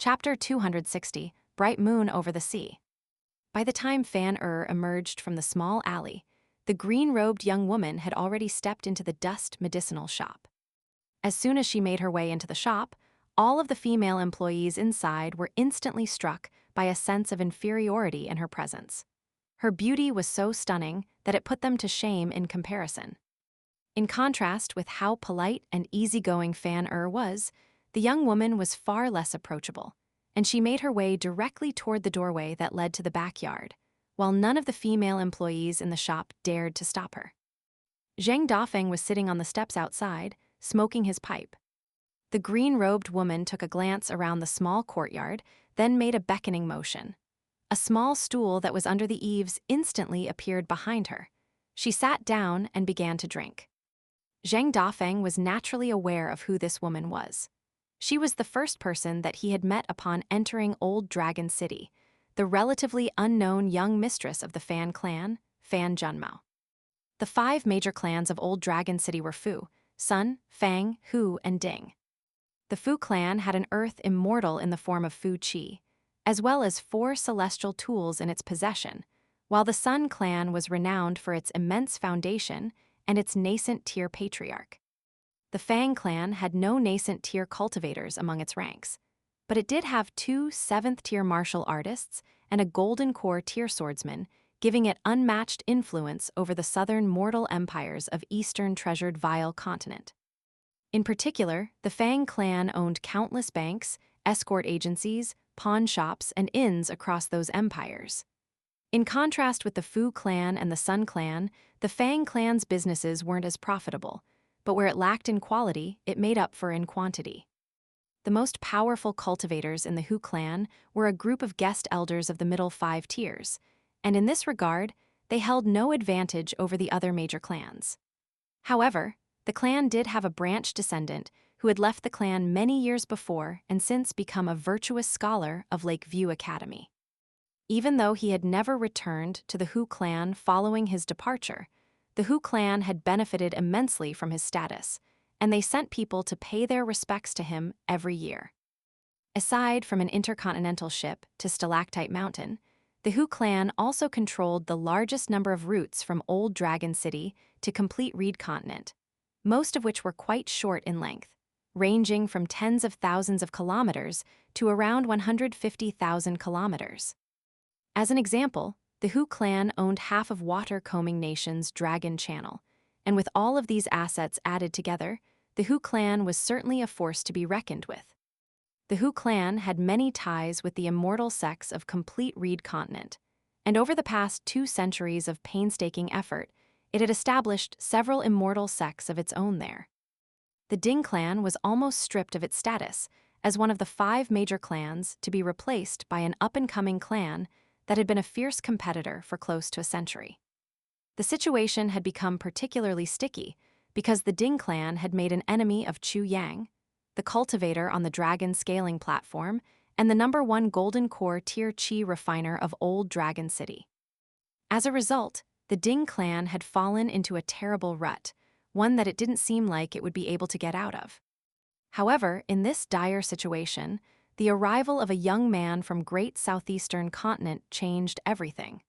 Chapter 260, Bright Moon Over the Sea. By the time Fan emerged from the small alley, the green-robed young woman had already stepped into the dust medicinal shop. As soon as she made her way into the shop, all of the female employees inside were instantly struck by a sense of inferiority in her presence. Her beauty was so stunning that it put them to shame in comparison. In contrast with how polite and easygoing Fan was, the young woman was far less approachable, and she made her way directly toward the doorway that led to the backyard, while none of the female employees in the shop dared to stop her. Zhang Dafeng was sitting on the steps outside, smoking his pipe. The green-robed woman took a glance around the small courtyard, then made a beckoning motion. A small stool that was under the eaves instantly appeared behind her. She sat down and began to drink. Zhang Dafeng was naturally aware of who this woman was. She was the first person that he had met upon entering Old Dragon City, the relatively unknown young mistress of the Fan clan, Fan Junmao. The 5 major clans of Old Dragon City were Fu, Sun, Fang, Hu, and Ding. The Fu clan had an earth immortal in the form of Fu Qi, as well as 4 celestial tools in its possession, while the Sun clan was renowned for its immense foundation and its nascent tier patriarch. The Fang clan had no nascent tier cultivators among its ranks, but it did have 2 7th-tier martial artists and a golden core tier swordsman, giving it unmatched influence over the southern mortal empires of Eastern Treasured Vile Continent. In particular, the Fang clan owned countless banks, escort agencies, pawn shops, and inns across those empires. In contrast with the Fu clan and the Sun clan, the Fang clan's businesses weren't as profitable, but where it lacked in quality, it made up for in quantity. The most powerful cultivators in the Hu clan were a group of guest elders of the middle 5 tiers, and in this regard, they held no advantage over the other major clans. However, the clan did have a branch descendant who had left the clan many years before and since become a virtuous scholar of Lakeview Academy. Even though he had never returned to the Hu clan following his departure, the Hu clan had benefited immensely from his status, and they sent people to pay their respects to him every year. Aside from an intercontinental ship to Stalactite Mountain, the Hu clan also controlled the largest number of routes from Old Dragon City to complete Reed Continent, most of which were quite short in length, ranging from tens of thousands of kilometers to around 150,000 kilometers. As an example, the Hu clan owned half of Water-Combing Nation's Dragon Channel, and with all of these assets added together, the Hu clan was certainly a force to be reckoned with. The Hu clan had many ties with the immortal sects of complete Reed Continent, and over the past 2 centuries of painstaking effort, it had established several immortal sects of its own there. The Ding clan was almost stripped of its status as one of the 5 major clans to be replaced by an up-and-coming clan that had been a fierce competitor for close to a century. The situation had become particularly sticky because the Ding clan had made an enemy of Chu Yang, the cultivator on the Dragon scaling platform and the #1 golden core tier Qi refiner of Old Dragon City. As a result, the Ding clan had fallen into a terrible rut, one that it didn't seem like it would be able to get out of. However, in this dire situation, the arrival of a young man from Great Southeastern Continent changed everything.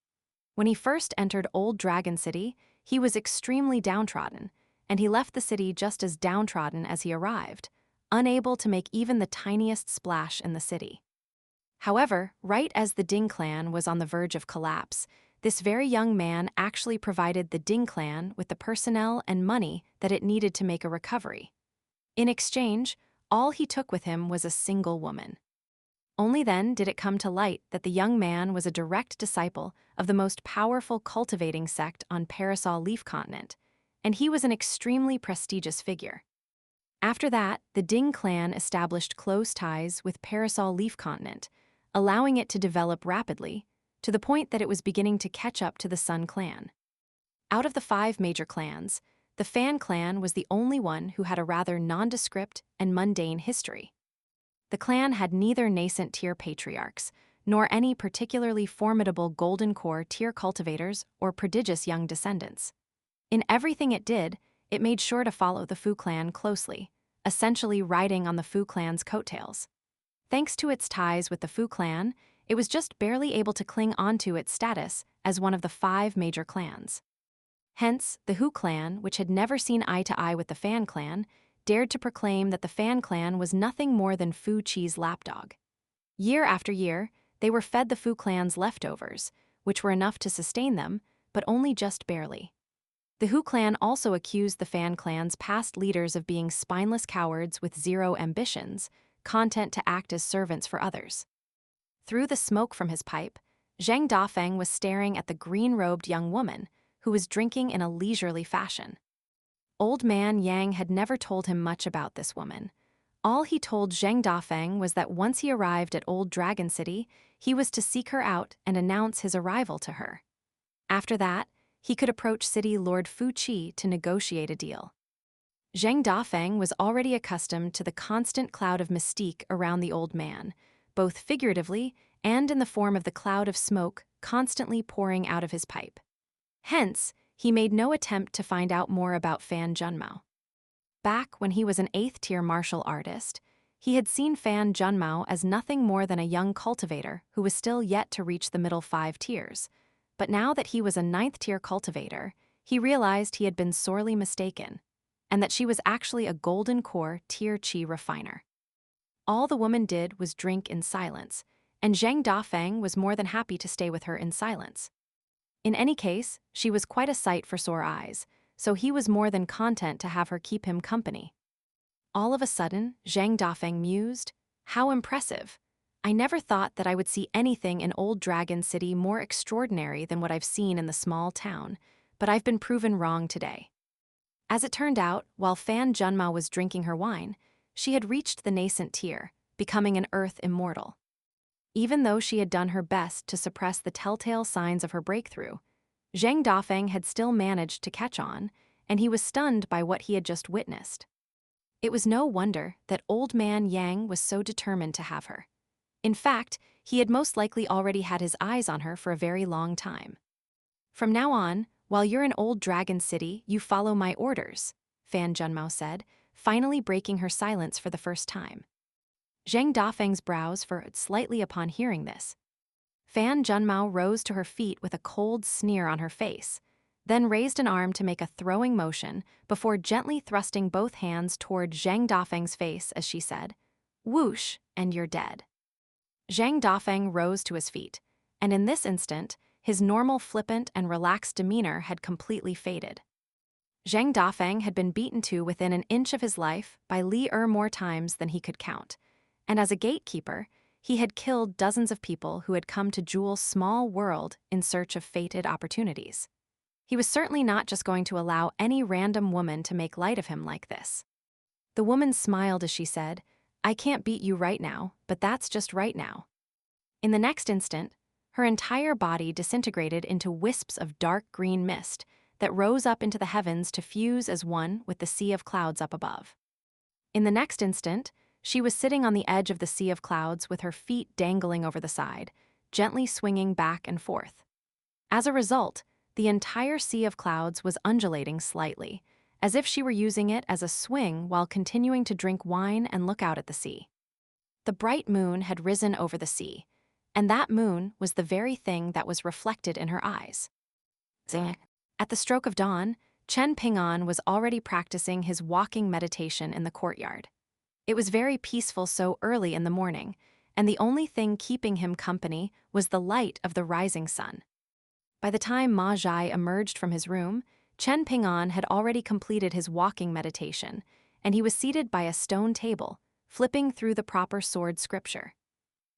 When he first entered Old Dragon City, he was extremely downtrodden, and he left the city just as downtrodden as he arrived, unable to make even the tiniest splash in the city. However, right as the Ding clan was on the verge of collapse, this very young man actually provided the Ding clan with the personnel and money that it needed to make a recovery. In exchange, all he took with him was a single woman. Only then did it come to light that the young man was a direct disciple of the most powerful cultivating sect on Parasol Leaf Continent, and he was an extremely prestigious figure. After that, the Ding clan established close ties with Parasol Leaf Continent, allowing it to develop rapidly, to the point that it was beginning to catch up to the Sun clan. Out of the 5 major clans, the Fan clan was the only one who had a rather nondescript and mundane history. The clan had neither nascent tier patriarchs, nor any particularly formidable golden core tier cultivators or prodigious young descendants. In everything it did, it made sure to follow the Fu clan closely, essentially riding on the Fu clan's coattails. Thanks to its ties with the Fu clan, it was just barely able to cling onto its status as one of the 5 major clans. Hence, the Hu clan, which had never seen eye to eye with the Fan clan, dared to proclaim that the Fan clan was nothing more than Fu Chi's lapdog. Year after year, they were fed the Fu clan's leftovers, which were enough to sustain them, but only just barely. The Hu clan also accused the Fan clan's past leaders of being spineless cowards with zero ambitions, content to act as servants for others. Through the smoke from his pipe, Zhang Dafeng was staring at the green-robed young woman, who was drinking in a leisurely fashion. Old man Yang had never told him much about this woman. All he told Zhang Dafeng was that once he arrived at Old Dragon City, he was to seek her out and announce his arrival to her. After that, he could approach City Lord Fu Qi to negotiate a deal. Zhang Dafeng was already accustomed to the constant cloud of mystique around the old man, both figuratively and in the form of the cloud of smoke constantly pouring out of his pipe. Hence, he made no attempt to find out more about Fan Junmao. Back when he was an 8th-tier martial artist, he had seen Fan Junmao as nothing more than a young cultivator who was still yet to reach the middle 5 tiers. But now that he was a 9th-tier cultivator, he realized he had been sorely mistaken, and that she was actually a golden core tier Qi refiner. All the woman did was drink in silence, and Zhang Dafeng was more than happy to stay with her in silence. In any case, she was quite a sight for sore eyes, so he was more than content to have her keep him company. All of a sudden, Zhang Dafeng mused, "How impressive! I never thought that I would see anything in Old Dragon City more extraordinary than what I've seen in the small town, but I've been proven wrong today." As it turned out, while Fan Junmao was drinking her wine, she had reached the nascent tier, becoming an earth immortal. Even though she had done her best to suppress the telltale signs of her breakthrough, Zhang Dafeng had still managed to catch on, and he was stunned by what he had just witnessed. It was no wonder that old man Yang was so determined to have her. In fact, he had most likely already had his eyes on her for a very long time. "From now on, while you're in Old Dragon City, you follow my orders," Fan Junmao said, finally breaking her silence for the first time. Zhang Dafeng's brows furrowed slightly upon hearing this. Fan Junmao rose to her feet with a cold sneer on her face, then raised an arm to make a throwing motion before gently thrusting both hands toward Zhang Dafeng's face as she said, "Whoosh, and you're dead." Zhang Dafeng rose to his feet, and in this instant, his normal flippant and relaxed demeanor had completely faded. Zhang Dafeng had been beaten to within an inch of his life by Li Er more times than he could count, and as a gatekeeper, he had killed dozens of people who had come to Jewel's small world in search of fated opportunities. He was certainly not just going to allow any random woman to make light of him like this. The woman smiled as she said, "I can't beat you right now, but that's just right now." In the next instant, her entire body disintegrated into wisps of dark green mist that rose up into the heavens to fuse as one with the sea of clouds up above. In the next instant, she was sitting on the edge of the sea of clouds with her feet dangling over the side, gently swinging back and forth. As a result, the entire sea of clouds was undulating slightly, as if she were using it as a swing while continuing to drink wine and look out at the sea. The bright moon had risen over the sea, and that moon was the very thing that was reflected in her eyes. At the stroke of dawn, Chen Ping'an was already practicing his walking meditation in the courtyard. It was very peaceful so early in the morning, and the only thing keeping him company was the light of the rising sun. By the time Ma Zhai emerged from his room, Chen Ping'an had already completed his walking meditation, and he was seated by a stone table, flipping through the proper sword scripture.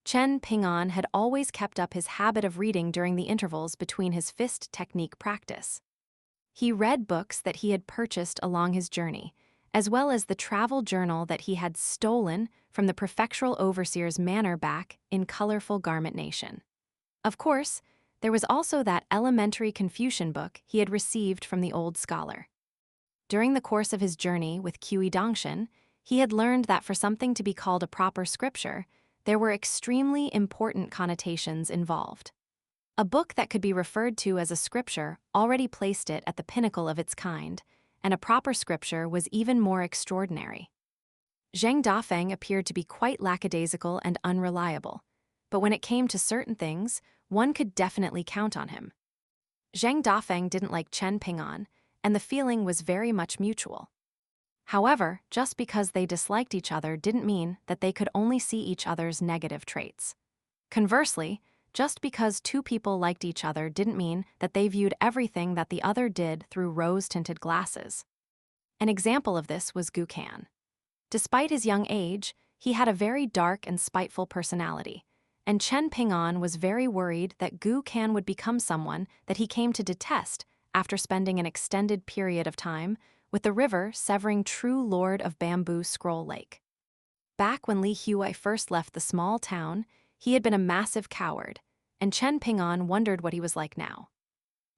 Chen Ping'an had always kept up his habit of reading during the intervals between his fist technique practice. He read books that he had purchased along his journey, as well as the travel journal that he had stolen from the prefectural overseer's manor back in colorful Garment Nation. Of course, there was also that elementary Confucian book he had received from the old scholar. During the course of his journey with Qi Dongshan, he had learned that for something to be called a proper scripture, there were extremely important connotations involved. A book that could be referred to as a scripture already placed it at the pinnacle of its kind, and a proper scripture was even more extraordinary. Zheng Dafeng appeared to be quite lackadaisical and unreliable, but when it came to certain things, one could definitely count on him. Zheng Dafeng didn't like Chen Ping'an, and the feeling was very much mutual. However, just because they disliked each other didn't mean that they could only see each other's negative traits. Conversely, just because two people liked each other didn't mean that they viewed everything that the other did through rose-tinted glasses. An example of this was Gu Kan. Despite his young age, he had a very dark and spiteful personality, and Chen Ping'an was very worried that Gu Kan would become someone that he came to detest after spending an extended period of time with the river severing true lord of Bamboo Scroll Lake. Back when Li Huai first left the small town, he had been a massive coward, and Chen Ping'an wondered what he was like now.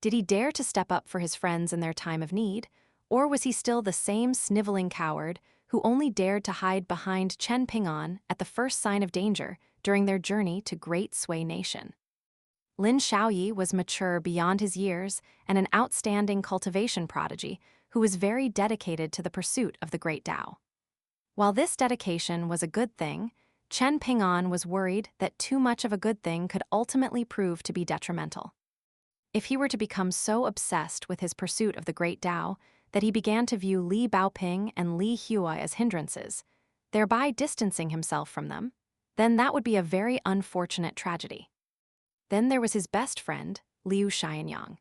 Did he dare to step up for his friends in their time of need, or was he still the same sniveling coward who only dared to hide behind Chen Ping'an at the first sign of danger during their journey to Great Sui Nation? Lin Xiaoyi was mature beyond his years and an outstanding cultivation prodigy who was very dedicated to the pursuit of the Great Tao. While this dedication was a good thing, Chen Ping'an was worried that too much of a good thing could ultimately prove to be detrimental. If he were to become so obsessed with his pursuit of the Great Tao that he began to view Li Baoping and Li Huai as hindrances, thereby distancing himself from them, then that would be a very unfortunate tragedy. Then there was his best friend, Liu Xianyang.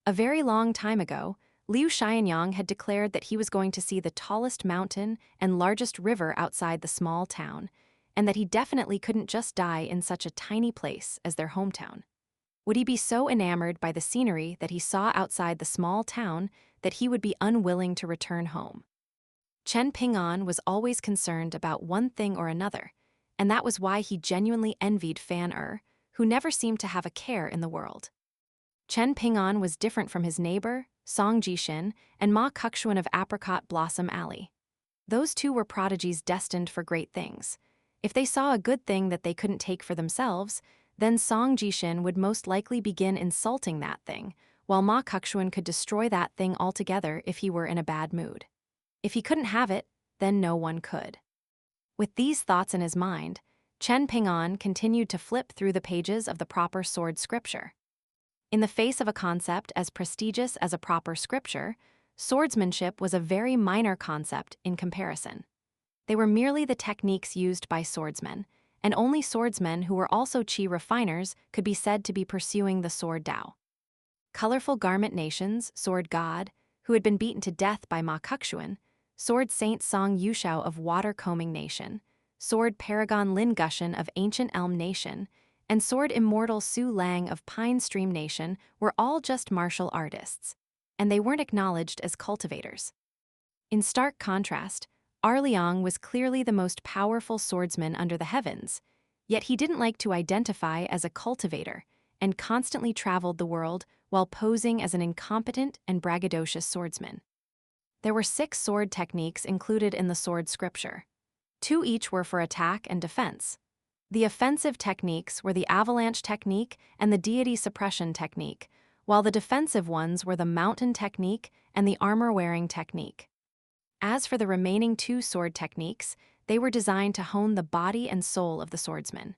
A very long time ago, Liu Xianyang had declared that he was going to see the tallest mountain and largest river outside the small town, and that he definitely couldn't just die in such a tiny place as their hometown. Would he be so enamored by the scenery that he saw outside the small town that he would be unwilling to return home? Chen Ping'an was always concerned about one thing or another, and that was why he genuinely envied Fan Er, who never seemed to have a care in the world. Chen Ping'an was different from his neighbor, Song Jishin, and Ma Kexuan of Apricot Blossom Alley. Those two were prodigies destined for great things. If they saw a good thing that they couldn't take for themselves, then Song Jishin would most likely begin insulting that thing, while Ma Kexuan could destroy that thing altogether if he were in a bad mood. If he couldn't have it, then no one could. With these thoughts in his mind, Chen Ping'an continued to flip through the pages of the proper sword scripture. In the face of a concept as prestigious as a proper scripture, swordsmanship was a very minor concept in comparison. They were merely the techniques used by swordsmen, and only swordsmen who were also qi refiners could be said to be pursuing the sword Tao. Colorful Garment Nation's sword god, who had been beaten to death by Ma Kexuan, sword saint Song Yushao of Water Combing Nation, sword paragon Lin Gushan of Ancient Elm Nation, and sword immortal Su Lang of Pine Stream Nation were all just martial artists, and they weren't acknowledged as cultivators. In stark contrast, Liang was clearly the most powerful swordsman under the heavens, yet he didn't like to identify as a cultivator and constantly traveled the world while posing as an incompetent and braggadocious swordsman. There were 6 sword techniques included in the sword scripture. 2 each were for attack and defense. The offensive techniques were the avalanche technique and the deity suppression technique, while the defensive ones were the mountain technique and the armor-wearing technique. As for the remaining 2 sword techniques, they were designed to hone the body and soul of the swordsman.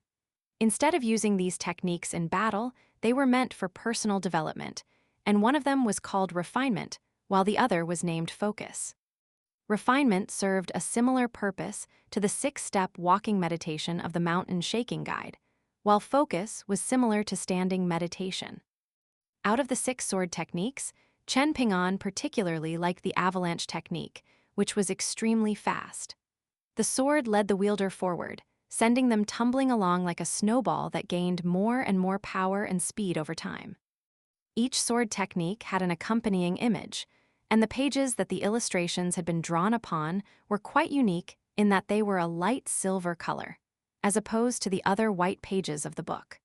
Instead of using these techniques in battle, they were meant for personal development, and one of them was called refinement, while the other was named focus. Refinement served a similar purpose to the 6-step walking meditation of the Mountain Shaking Guide, while focus was similar to standing meditation. Out of the 6 sword techniques, Chen Ping'an particularly liked the avalanche technique, which was extremely fast. The sword led the wielder forward, sending them tumbling along like a snowball that gained more and more power and speed over time. Each sword technique had an accompanying image, and the pages that the illustrations had been drawn upon were quite unique in that they were a light silver color, as opposed to the other white pages of the book.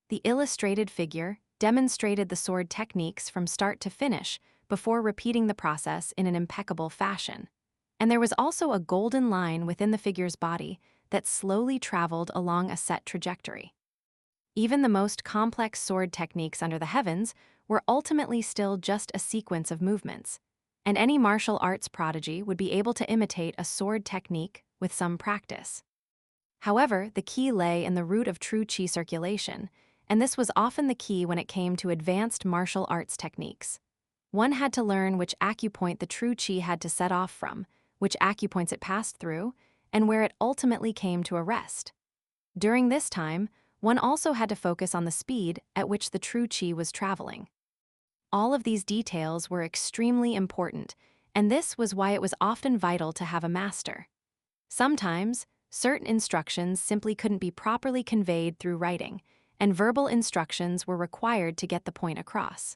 The illustrated figure demonstrated the sword techniques from start to finish before repeating the process in an impeccable fashion. And there was also a golden line within the figure's body that slowly traveled along a set trajectory. Even the most complex sword techniques under the heavens were ultimately still just a sequence of movements, and any martial arts prodigy would be able to imitate a sword technique with some practice. However, the key lay in the root of true qi circulation, and this was often the key when it came to advanced martial arts techniques. One had to learn which acupoint the true qi had to set off from, which acupoints it passed through, and where it ultimately came to a rest. During this time, one also had to focus on the speed at which the true qi was traveling. All of these details were extremely important, and this was why it was often vital to have a master. Sometimes, certain instructions simply couldn't be properly conveyed through writing, and verbal instructions were required to get the point across.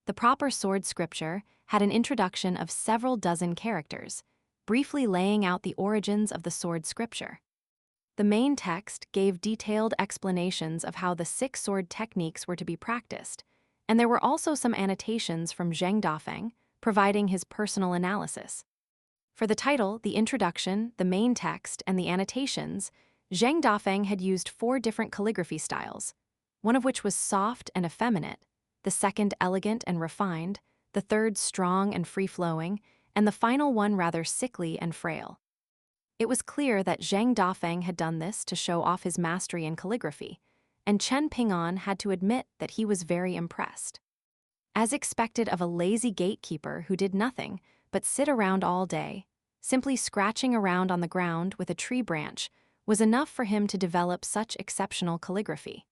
The proper sword scripture had an introduction of several dozen characters, briefly laying out the origins of the sword scripture. The main text gave detailed explanations of how the 6 sword techniques were to be practiced, and there were also some annotations from Zheng Dafeng, providing his personal analysis. For the title, the introduction, the main text, and the annotations, Zheng Dafeng had used 4 different calligraphy styles, one of which was soft and effeminate, the second elegant and refined, the third strong and free-flowing, and the final one rather sickly and frail. It was clear that Zheng Dafeng had done this to show off his mastery in calligraphy, and Chen Ping'an had to admit that he was very impressed. As expected of a lazy gatekeeper who did nothing but sit around all day, simply scratching around on the ground with a tree branch was enough for him to develop such exceptional calligraphy.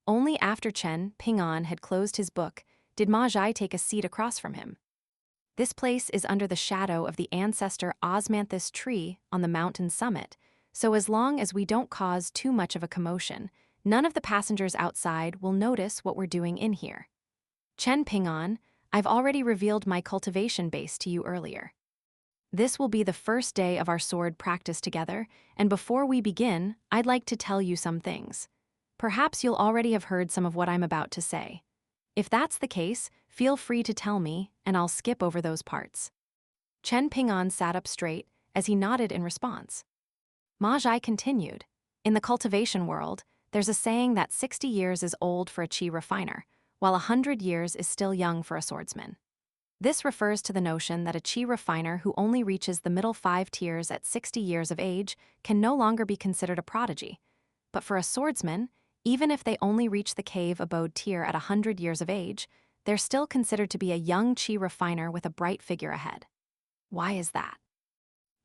Only after Chen Ping'an had closed his book did Ma Zhai take a seat across from him. This place is under the shadow of the ancestor osmanthus tree on the mountain summit, so as long as we don't cause too much of a commotion, none of the passengers outside will notice what we're doing in here. Chen Ping'an, I've already revealed my cultivation base to you earlier. This will be the first day of our sword practice together, and before we begin, I'd like to tell you some things. Perhaps you'll already have heard some of what I'm about to say. If that's the case, feel free to tell me, and I'll skip over those parts. Chen Ping'an sat up straight as he nodded in response. Ma Zhai continued, in the cultivation world, there's a saying that 60 years is old for a qi refiner, while 100 years is still young for a swordsman. This refers to the notion that a qi refiner who only reaches the middle 5 tiers at 60 years of age can no longer be considered a prodigy. But for a swordsman, even if they only reach the cave abode tier at 100 years of age, they're still considered to be a young qi refiner with a bright figure ahead. Why is that?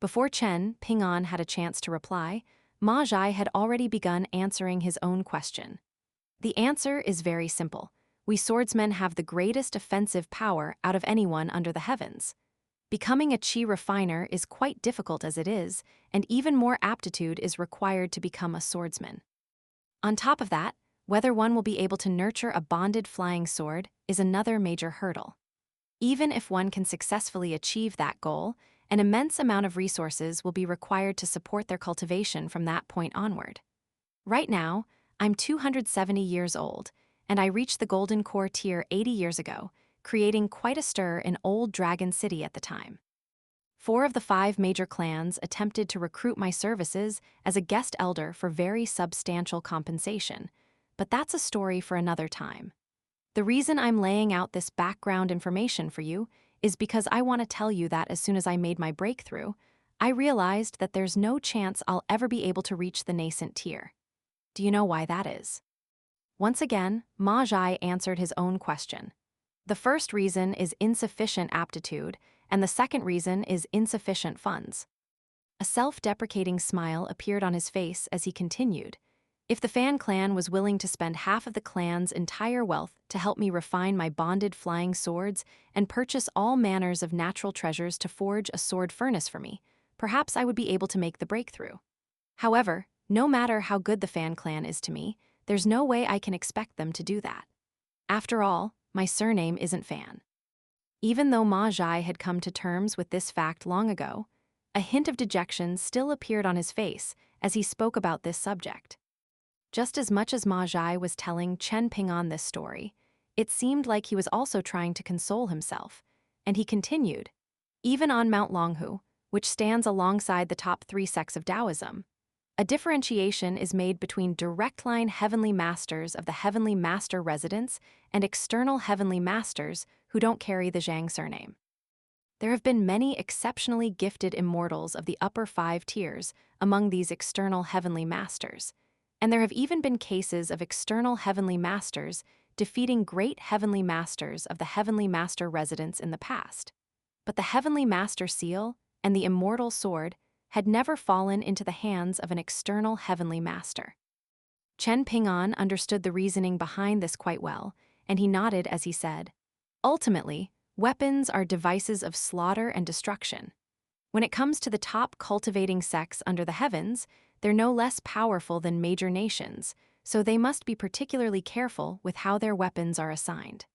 Before Chen Ping'an had a chance to reply, Ma Zhai had already begun answering his own question. The answer is very simple. We swordsmen have the greatest offensive power out of anyone under the heavens. Becoming a qi refiner is quite difficult as it is, and even more aptitude is required to become a swordsman. On top of that, whether one will be able to nurture a bonded flying sword is another major hurdle. Even if one can successfully achieve that goal, an immense amount of resources will be required to support their cultivation from that point onward. Right now, I'm 270 years old, and I reached the Golden Core tier 80 years ago, creating quite a stir in Old Dragon City at the time. 4 of the 5 major clans attempted to recruit my services as a guest elder for very substantial compensation, but that's a story for another time. The reason I'm laying out this background information for you is because I want to tell you that as soon as I made my breakthrough, I realized that there's no chance I'll ever be able to reach the nascent tier. Do you know why that is? Once again, Ma Zhai answered his own question. The first reason is insufficient aptitude, and the second reason is insufficient funds. A self-deprecating smile appeared on his face as he continued. If the Fan clan was willing to spend half of the clan's entire wealth to help me refine my bonded flying swords and purchase all manners of natural treasures to forge a sword furnace for me, perhaps I would be able to make the breakthrough. However, no matter how good the Fan clan is to me, there's no way I can expect them to do that. After all, my surname isn't Fan. Even though Ma Zhai had come to terms with this fact long ago, a hint of dejection still appeared on his face as he spoke about this subject. Just as much as Ma Zhai was telling Chen Ping'an this story, it seemed like he was also trying to console himself, and he continued, even on Mount Longhu, which stands alongside the top 3 sects of Taoism, a differentiation is made between direct-line heavenly masters of the heavenly master residence and external heavenly masters who don't carry the Zhang surname. There have been many exceptionally gifted immortals of the upper 5 tiers among these external heavenly masters, and there have even been cases of external heavenly masters defeating great heavenly masters of the heavenly master residence in the past. But the heavenly master seal and the immortal sword had never fallen into the hands of an external heavenly master. Chen Ping'an understood the reasoning behind this quite well, and he nodded as he said, "Ultimately, weapons are devices of slaughter and destruction. When it comes to the top cultivating sects under the heavens, they're no less powerful than major nations, so they must be particularly careful with how their weapons are assigned.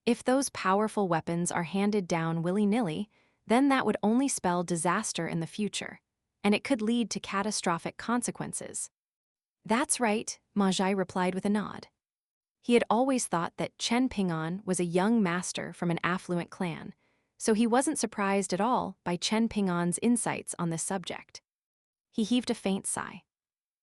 If those powerful weapons are handed down willy-nilly, then that would only spell disaster in the future, and it could lead to catastrophic consequences." "That's right," Ma Zhai replied with a nod. He had always thought that Chen Ping'an was a young master from an affluent clan, so he wasn't surprised at all by Chen Ping'an's insights on this subject. He heaved a faint sigh.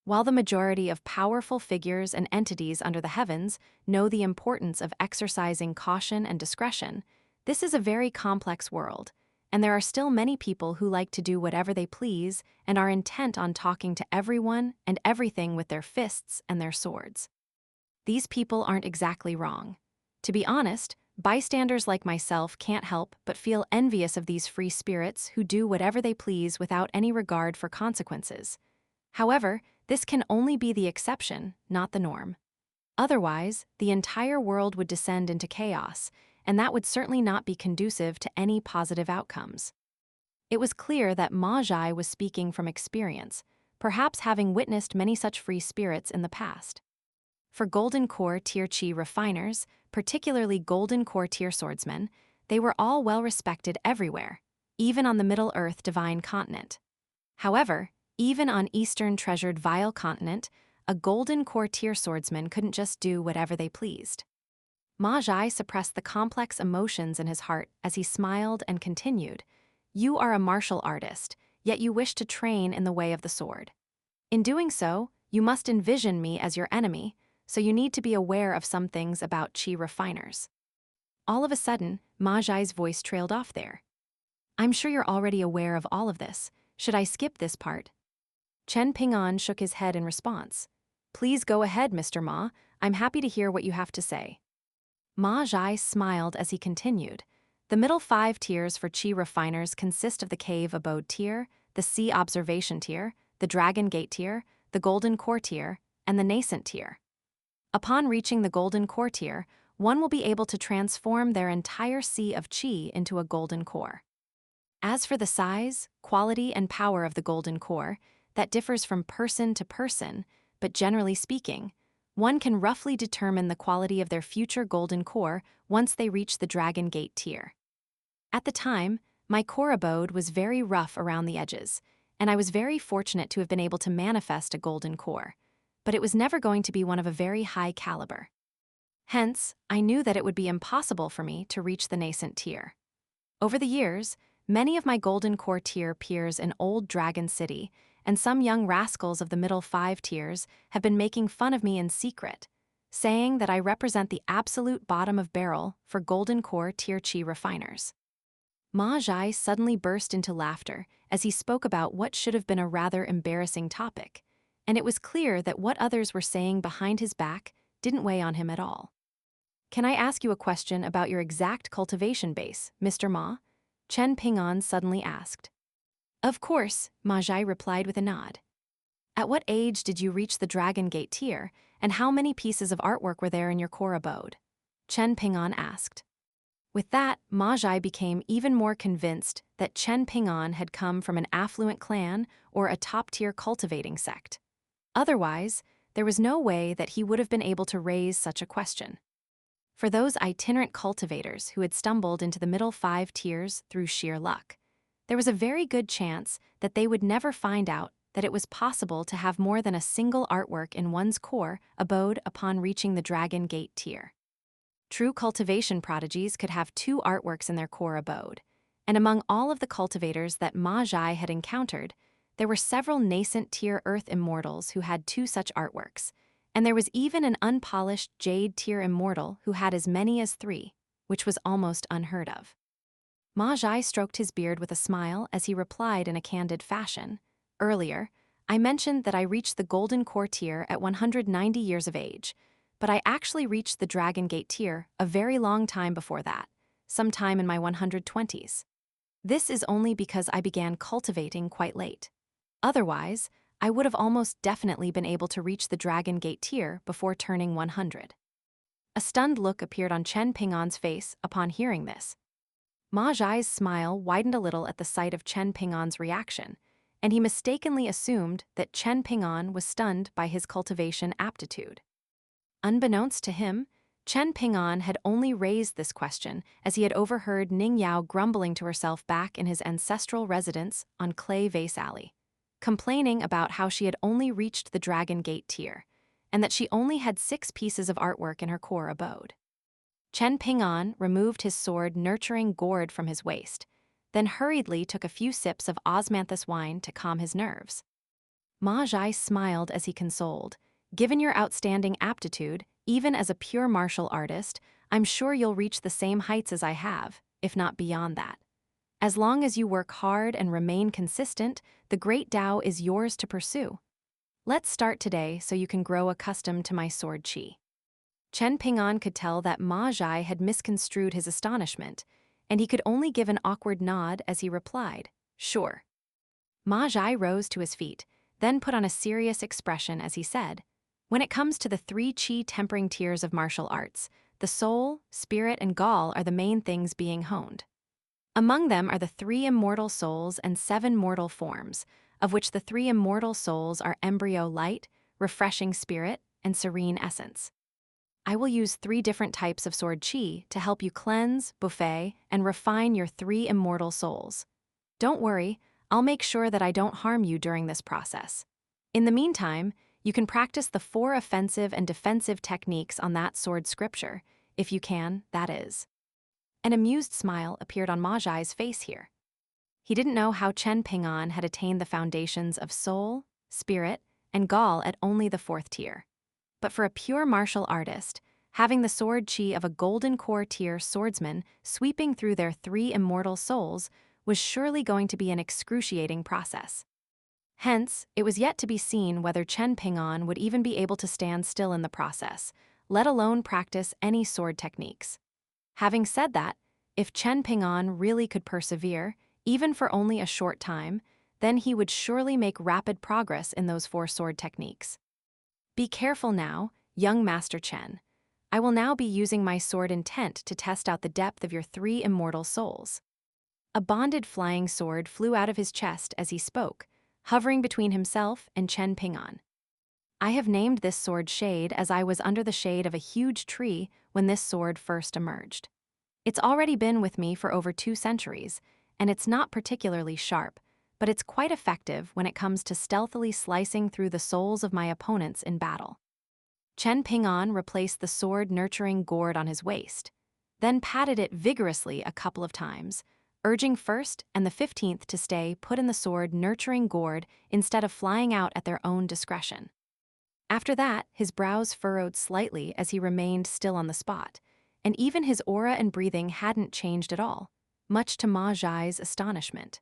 While the majority of powerful figures and entities under the heavens know the importance of exercising caution and discretion, this is a very complex world, and there are still many people who like to do whatever they please and are intent on talking to everyone and everything with their fists and their swords. These people aren't exactly wrong. To be honest, bystanders like myself can't help but feel envious of these free spirits who do whatever they please without any regard for consequences. However, this can only be the exception, not the norm. Otherwise, the entire world would descend into chaos, and that would certainly not be conducive to any positive outcomes. It was clear that Ma Zhai was speaking from experience, perhaps having witnessed many such free spirits in the past. For Golden Core Tier Qi refiners, particularly Golden Core Tier swordsmen, they were all well respected everywhere, even on the Middle-earth Divine Continent. However, even on Eastern Treasured Vile Continent, a Golden Core Tier swordsman couldn't just do whatever they pleased. Ma Zhai suppressed the complex emotions in his heart as he smiled and continued, "You are a martial artist, yet you wish to train in the way of the sword. In doing so, you must envision me as your enemy, so you need to be aware of some things about Qi refiners." All of a sudden, Ma Zhai's voice trailed off there. "I'm sure you're already aware of all of this. Should I skip this part?" Chen Ping'an shook his head in response. "Please go ahead, Mr. Ma. I'm happy to hear what you have to say." Ma Zhai smiled as he continued. "The middle 5 tiers for Qi refiners consist of the Cave Abode tier, the Sea Observation tier, the Dragon Gate tier, the Golden Core tier, and the Nascent tier. Upon reaching the Golden Core tier, one will be able to transform their entire sea of Qi into a Golden Core. As for the size, quality, and power of the Golden Core, that differs from person to person, but generally speaking, one can roughly determine the quality of their future Golden Core once they reach the Dragon Gate tier. At the time, my core abode was very rough around the edges, and I was very fortunate to have been able to manifest a Golden Core, but it was never going to be one of a very high caliber. Hence, I knew that it would be impossible for me to reach the Nascent tier. Over the years, many of my Golden Core tier peers in Old Dragon City and some young rascals of the middle 5 tiers have been making fun of me in secret, saying that I represent the absolute bottom of barrel for Golden Core Tier Qi refiners." Ma Zhai suddenly burst into laughter as he spoke about what should have been a rather embarrassing topic, and it was clear that what others were saying behind his back didn't weigh on him at all. "Can I ask you a question about your exact cultivation base, Mr. Ma?" Chen Ping'an suddenly asked. "Of course," Ma Zhai replied with a nod. "At what age did you reach the Dragon Gate tier, and how many pieces of artwork were there in your core abode?" Chen Ping'an asked. With that, Ma Zhai became even more convinced that Chen Ping'an had come from an affluent clan or a top-tier cultivating sect. Otherwise, there was no way that he would have been able to raise such a question. For those itinerant cultivators who had stumbled into the middle 5 tiers through sheer luck, there was a very good chance that they would never find out that it was possible to have more than a single artwork in one's core abode upon reaching the Dragon Gate tier. True cultivation prodigies could have 2 artworks in their core abode, and among all of the cultivators that Ma Zhai had encountered, there were several nascent tier Earth immortals who had 2 such artworks, and there was even an unpolished Jade tier immortal who had as many as 3, which was almost unheard of. Ma Jai stroked his beard with a smile as he replied in a candid fashion. Earlier, I mentioned that I reached the Golden Core tier at 190 years of age, but I actually reached the Dragon Gate tier a very long time before that, sometime in my 120s. This is only because I began cultivating quite late. Otherwise, I would have almost definitely been able to reach the Dragon Gate tier before turning 100. A stunned look appeared on Chen Pingon's face upon hearing this. Ma Jai's smile widened a little at the sight of Chen Pingon's reaction, and he mistakenly assumed that Chen Pingon was stunned by his cultivation aptitude. Unbeknownst to him, Chen Pingon had only raised this question as he had overheard Ning Yao grumbling to herself back in his ancestral residence on Clay Vase Alley, complaining about how she had only reached the Dragon Gate tier, and that she only had 6 pieces of artwork in her core abode. Chen Pingon removed his sword nurturing gourd from his waist, then hurriedly took a few sips of osmanthus wine to calm his nerves. Ma Jai smiled as he consoled. Given your outstanding aptitude, even as a pure martial artist, I'm sure you'll reach the same heights as I have, if not beyond that. As long as you work hard and remain consistent, the great Tao is yours to pursue. Let's start today so you can grow accustomed to my sword chi. Chen Pingon could tell that Ma Jai had misconstrued his astonishment, and he could only give an awkward nod as he replied, "Sure." Ma Jai rose to his feet, then put on a serious expression as he said, "When it comes to the 3 chi tempering tiers of martial arts, the soul, spirit, and gall are the main things being honed. Among them are the 3 immortal souls and 7 mortal forms, of which the 3 immortal souls are embryo light, refreshing spirit, and serene essence. I will use 3 different types of sword chi to help you cleanse, buffet, and refine your 3 immortal souls. Don't worry, I'll make sure that I don't harm you during this process. In the meantime, you can practice the 4 offensive and defensive techniques on that sword scripture, if you can, that is." An amused smile appeared on Ma Jai's face here. He didn't know how Chen Pingon had attained the foundations of soul, spirit, and gall at only the 4th tier. But for a pure martial artist, having the sword chi of a Golden Core tier swordsman sweeping through their 3 immortal souls was surely going to be an excruciating process. Hence, it was yet to be seen whether Chen Pingon would even be able to stand still in the process, let alone practice any sword techniques. Having said that, if Chen Pingon really could persevere, even for only a short time, then he would surely make rapid progress in those 4 sword techniques. Be careful now, young Master Chen. I will now be using my sword intent to test out the depth of your 3 immortal souls. A bonded flying sword flew out of his chest as he spoke, hovering between himself and Chen Pingon. I have named this sword Shade as I was under the shade of a huge tree when this sword first emerged. It's already been with me for over 2 centuries, and it's not particularly sharp, but it's quite effective when it comes to stealthily slicing through the souls of my opponents in battle. Chen Pingon replaced the sword nurturing gourd on his waist, then patted it vigorously a couple of times, urging 1st and the 15th to stay put in the sword nurturing gourd instead of flying out at their own discretion. After that, his brows furrowed slightly as he remained still on the spot, and even his aura and breathing hadn't changed at all, much to Ma Jai's astonishment.